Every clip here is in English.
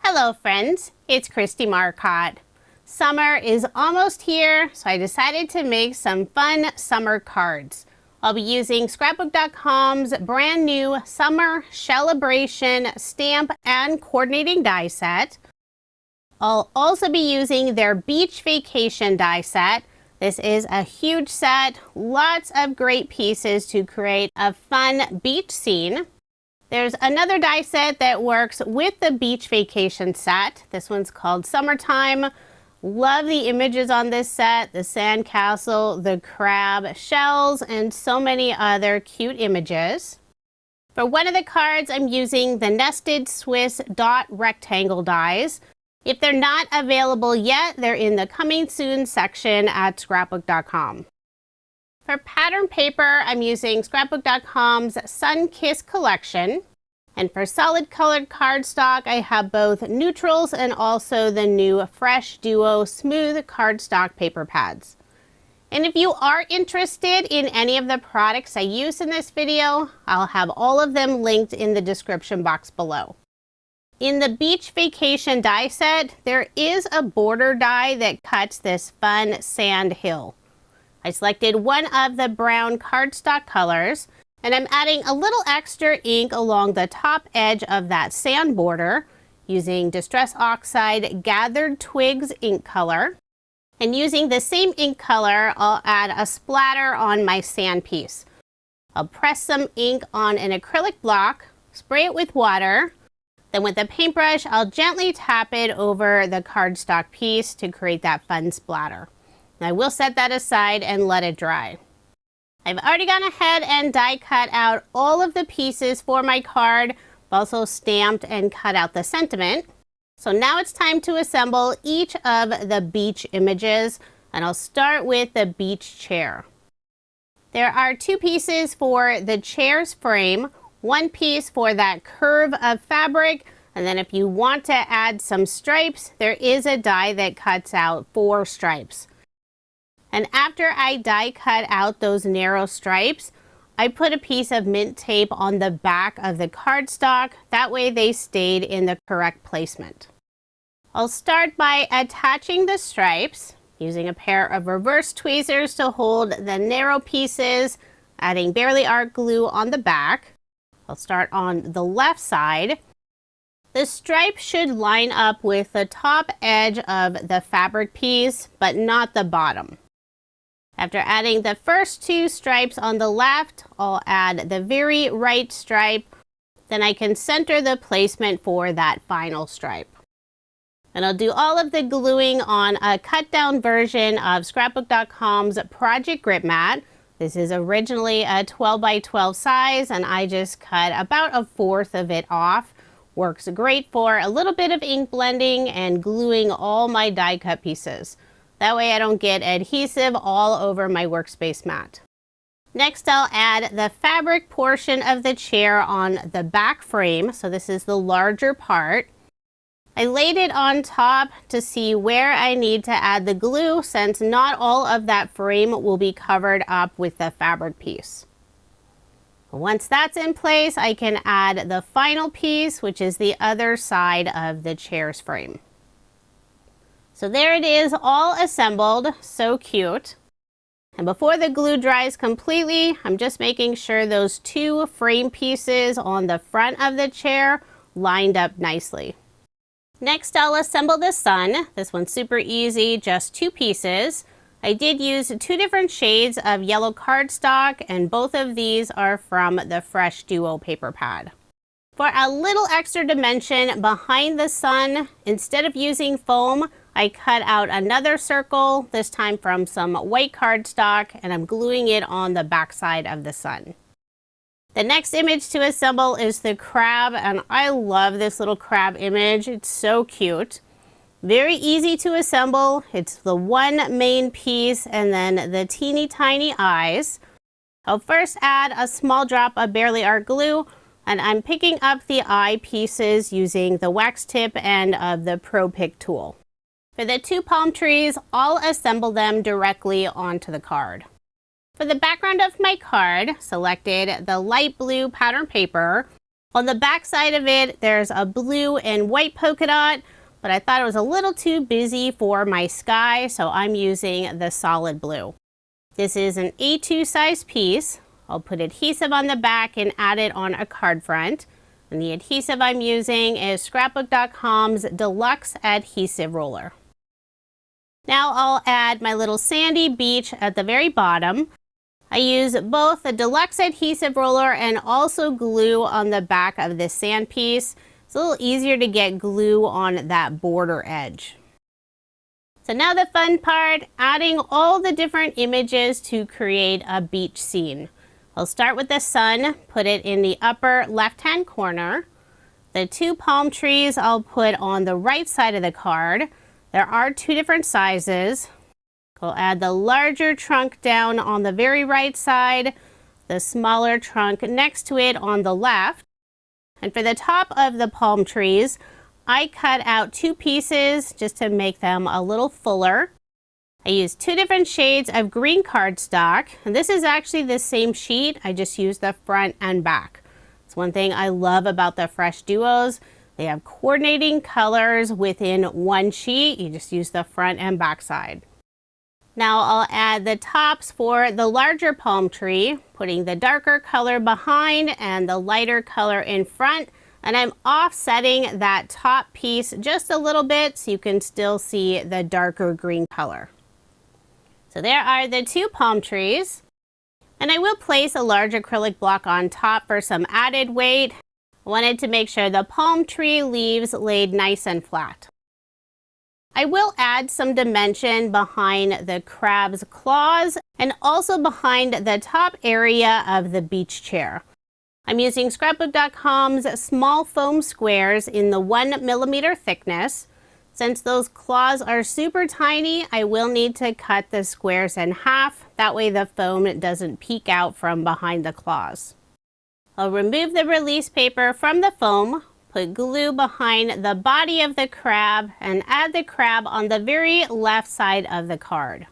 Hello friends, it's Kristie Marcotte. Summer is almost here, so I decided to make some fun summer cards. I'll be using Scrapbook.com's brand new Summer Shellebration stamp and coordinating die set. I'll also be using their Beach Vacation die set. This is a huge set, lots of great pieces to create a fun beach scene. There's another die set that works with the Beach Vacation set. This one's called Summertime. Love the images on this set, the sandcastle, the crab, shells, and so many other cute images. For one of the cards, I'm using the nested Swiss dot rectangle dies. If they're not available yet, they're in the coming soon section at Scrapbook.com. For pattern paper, I'm using Scrapbook.com's Sunkissed collection. And for solid colored cardstock, I have both neutrals and also the new Fresh Duo Smooth Cardstock paper pads. And if you are interested in any of the products I use in this video, I'll have all of them linked in the description box below. In the Beach Vacation die set, there is a border die that cuts this fun sand hill. I selected one of the brown cardstock colors, and I'm adding a little extra ink along the top edge of that sand border using Distress Oxide Gathered Twigs ink color. And using the same ink color, I'll add a splatter on my sand piece. I'll press some ink on an acrylic block, spray it with water, then with a paintbrush, I'll gently tap it over the cardstock piece to create that fun splatter. I will set that aside and let it dry. I've already gone ahead and die cut out all of the pieces for my card. I've also stamped and cut out the sentiment. So now it's time to assemble each of the beach images, and I'll start with the beach chair. There are two pieces for the chair's frame, one piece for that curve of fabric, and then if you want to add some stripes, there is a die that cuts out 4 stripes. And after I die cut out those narrow stripes, I put a piece of mint tape on the back of the cardstock. That way they stayed in the correct placement. I'll start by attaching the stripes using a pair of reverse tweezers to hold the narrow pieces, adding barely art glue on the back. I'll start on the left side. The stripe should line up with the top edge of the fabric piece, but not the bottom. After adding the first 2 stripes on the left, I'll add the very right stripe. Then I can center the placement for that final stripe. And I'll do all of the gluing on a cut down version of Scrapbook.com's Project Grip Mat. This is originally a 12 by 12 size, and I just cut about 1/4 of it off. Works great for a little bit of ink blending and gluing all my die cut pieces. That way I don't get adhesive all over my workspace mat. Next, I'll add the fabric portion of the chair on the back frame. So this is the larger part. I laid it on top to see where I need to add the glue, since not all of that frame will be covered up with the fabric piece. Once that's in place, I can add the final piece, which is the other side of the chair's frame. So there it is, all assembled. So cute. And before the glue dries completely, I'm just making sure those 2 frame pieces on the front of the chair lined up nicely. Next, I'll assemble the sun. This one's super easy, just 2 pieces. I did use 2 different shades of yellow cardstock, and both of these are from the Fresh Duo paper pad. For a little extra dimension behind the sun, instead of using foam, I cut out another circle, this time from some white cardstock, and I'm gluing it on the back side of the sun. The next image to assemble is the crab, and I love this little crab image. It's so cute. Very easy to assemble. It's the one main piece and then the teeny tiny eyes. I'll first add a small drop of barely art glue, and I'm picking up the eye pieces using the wax tip end of the Pro Pick tool. For the 2 palm trees, I'll assemble them directly onto the card. For the background of my card, selected the light blue pattern paper. On the back side of it, there's a blue and white polka dot, but I thought it was a little too busy for my sky, so I'm using the solid blue. This is an A2 size piece. I'll put adhesive on the back and add it on a card front. And the adhesive I'm using is Scrapbook.com's Deluxe Adhesive Roller. Now I'll add my little sandy beach at the very bottom. I use both the Deluxe Adhesive Roller and also glue on the back of this sand piece. It's a little easier to get glue on that border edge. So now the fun part, adding all the different images to create a beach scene. I'll start with the sun, put it in the upper left-hand corner. The two palm trees I'll put on the right side of the card. There are two different sizes. I'll add the larger trunk down on the very right side, the smaller trunk next to it on the left. And for the top of the palm trees, I cut out two pieces just to make them a little fuller. I used two different shades of green cardstock, and this is actually the same sheet. I just used the front and back. It's one thing I love about the Fresh Duos. They have coordinating colors within one sheet. You just use the front and back side. Now I'll add the tops for the larger palm tree, putting the darker color behind and the lighter color in front. And I'm offsetting that top piece just a little bit so you can still see the darker green color. So there are the two palm trees. And I will place a large acrylic block on top for some added weight. I wanted to make sure the palm tree leaves laid nice and flat. I will add some dimension behind the crab's claws and also behind the top area of the beach chair. I'm using Scrapbook.com's small foam squares in the 1mm thickness. Since those claws are super tiny, I will need to cut the squares in half. That way the foam doesn't peek out from behind the claws. I'll remove the release paper from the foam, put glue behind the body of the crab, and add the crab on the very left side of the card.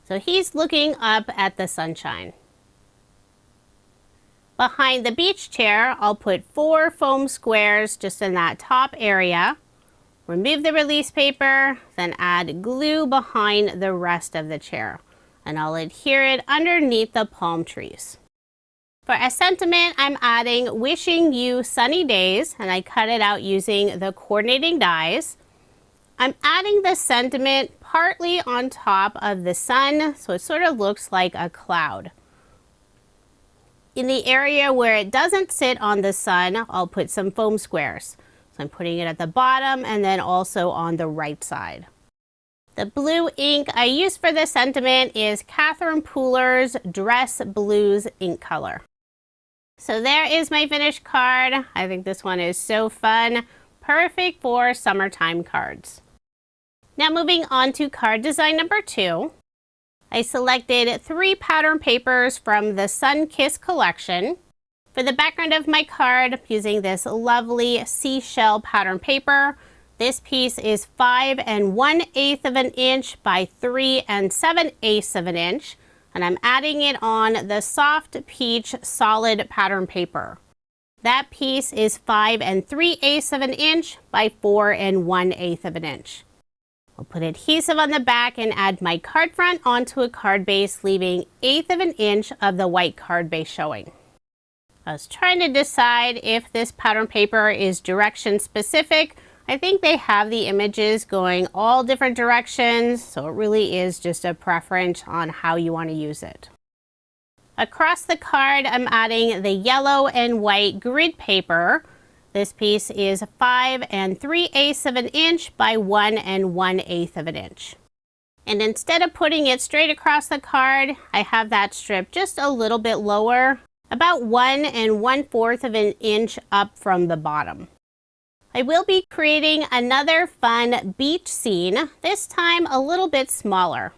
So he's looking up at the sunshine. Behind the beach chair, I'll put 4 foam squares just in that top area. Remove the release paper, then add glue behind the rest of the chair. And I'll adhere it underneath the palm trees. For a sentiment, I'm adding "Wishing You Sunny Days," and I cut it out using the coordinating dies. I'm adding the sentiment partly on top of the sun, so it sort of looks like a cloud. In the area where it doesn't sit on the sun, I'll put some foam squares. So I'm putting it at the bottom and then also on the right side. The blue ink I use for this sentiment is Catherine Pooler's Dress Blues ink color. So there is my finished card. I think this one is so fun. Perfect for summertime cards. Now moving on to card design number 2. I selected 3 pattern papers from the Sunkissed collection. For the background of my card, I'm using this lovely seashell pattern paper. This piece is 5 1/8 of an inch by 3 7/8 of an inch. And I'm adding it on the soft peach solid pattern paper. That piece is 5 3/8 of an inch by 4 1/8 of an inch. I'll put adhesive on the back and add my card front onto a card base, leaving 1/8 of an inch of the white card base showing. I was trying to decide if this pattern paper is direction specific. I think they have the images going all different directions, so it really is just a preference on how you want to use it. Across the card, I'm adding the yellow and white grid paper. This piece is 5 3/8 of an inch by 1 1/8 of an inch. And instead of putting it straight across the card, I have that strip just a little bit lower, about 1 1/4 of an inch up from the bottom. I will be creating another fun beach scene, this time a little bit smaller.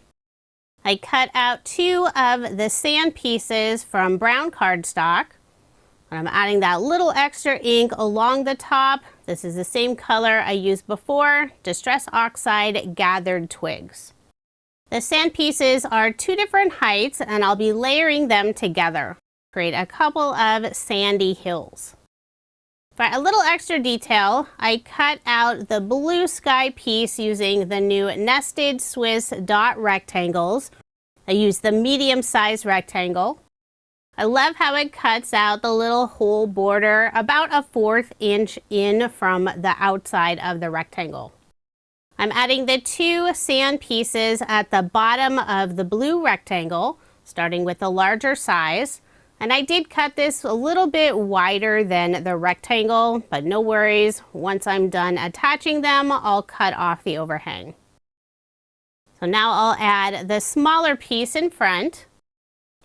I cut out 2 of the sand pieces from brown cardstock. And I'm adding that little extra ink along the top. This is the same color I used before, Distress Oxide Gathered Twigs. The sand pieces are 2 different heights and I'll be layering them together. create a couple of sandy hills. For a little extra detail, I cut out the blue sky piece using the new nested Swiss dot rectangles. I used the medium-sized rectangle. I love how it cuts out the little hole border about a 1/4 inch in from the outside of the rectangle. I'm adding the 2 sand pieces at the bottom of the blue rectangle, starting with the larger size. And I did cut this a little bit wider than the rectangle, but no worries. Once I'm done attaching them, I'll cut off the overhang. So now I'll add the smaller piece in front.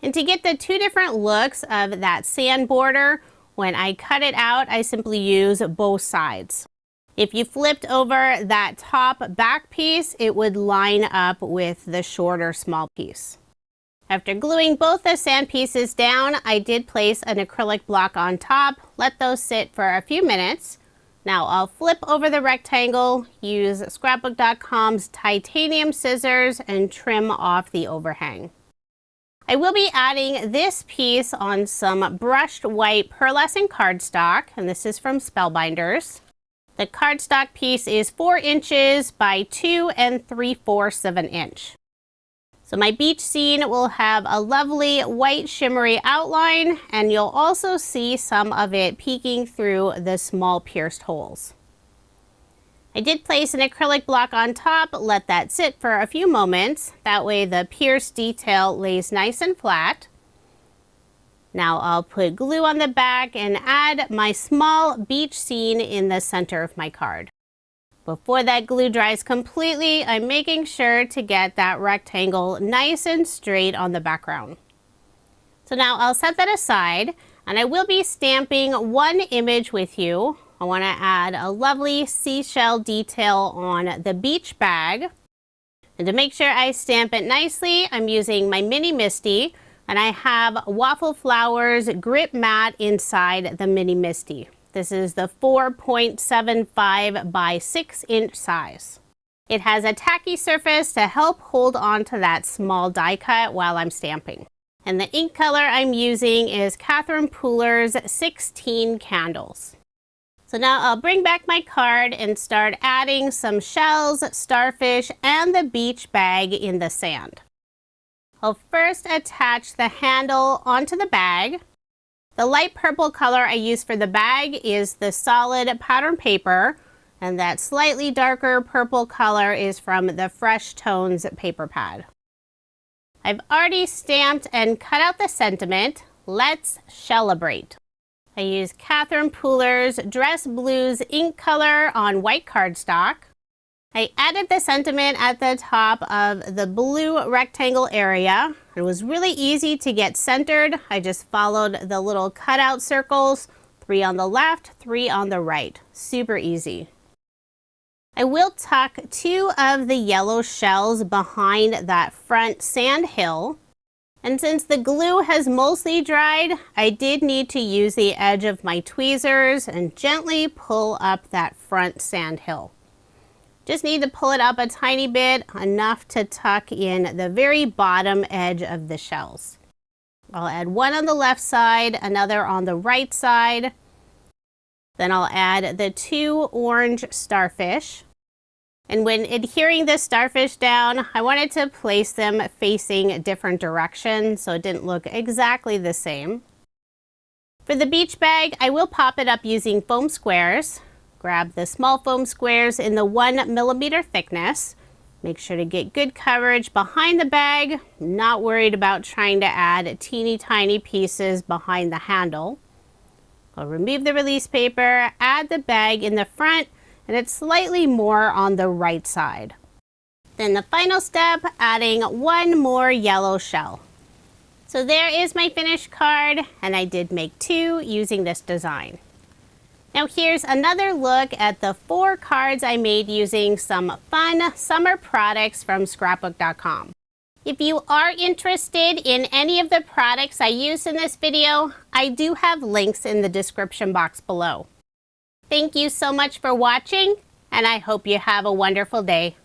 And to get the 2 different looks of that sand border, when I cut it out, I simply use both sides. If you flipped over that top back piece, it would line up with the shorter small piece. After gluing both the sand pieces down, I did place an acrylic block on top, let those sit for a few minutes. Now I'll flip over the rectangle, use Scrapbook.com's titanium scissors, and trim off the overhang. I will be adding this piece on some brushed white pearlescent cardstock, and this is from Spellbinders. The cardstock piece is 4 inches by 2 3/4 of an inch. So my beach scene will have a lovely white shimmery outline, and you'll also see some of it peeking through the small pierced holes. I did place an acrylic block on top, let that sit for a few moments. That way the pierced detail lays nice and flat. Now I'll put glue on the back and add my small beach scene in the center of my card. Before that glue dries completely, I'm making sure to get that rectangle nice and straight on the background. So now I'll set that aside, and I will be stamping one image with you. I want to add a lovely seashell detail on the beach bag. And to make sure I stamp it nicely, I'm using my mini MISTI, and I have Waffle Flowers Grip Mat inside the mini MISTI. This is the 4.75 by 6 inch size. It has a tacky surface to help hold on to that small die cut while I'm stamping. And the ink color I'm using is Catherine Pooler's 16 Candles. So now I'll bring back my card and start adding some shells, starfish, and the beach bag in the sand. I'll first attach the handle onto the bag. The light purple color I use for the bag is the solid pattern paper, and that slightly darker purple color is from the Fresh Tones paper pad. I've already stamped and cut out the sentiment. Let's Shellebration. I use Catherine Pooler's Dress Blues ink color on white cardstock. I added the sentiment at the top of the blue rectangle area. It was really easy to get centered. I just followed the little cutout circles, 3 on the left, 3 on the right. Super easy. I will tuck 2 of the yellow shells behind that front sand hill. And since the glue has mostly dried, I did need to use the edge of my tweezers and gently pull up that front sand hill. Just need to pull it up a tiny bit, enough to tuck in the very bottom edge of the shells. I'll add 1 on the left side, another on the right side. Then I'll add the 2 orange starfish. And when adhering the starfish down, I wanted to place them facing different directions so it didn't look exactly the same. For the beach bag, I will pop it up using foam squares. Grab the small foam squares in the 1 millimeter thickness. Make sure to get good coverage behind the bag. Not worried about trying to add teeny tiny pieces behind the handle. I'll remove the release paper, add the bag in the front, and it's slightly more on the right side. Then the final step, adding 1 more yellow shell. So there is my finished card, and I did make 2 using this design. Now here's another look at the 4 cards I made using some fun summer products from Scrapbook.com. If you are interested in any of the products I used in this video, I do have links in the description box below. Thank you so much for watching, and I hope you have a wonderful day.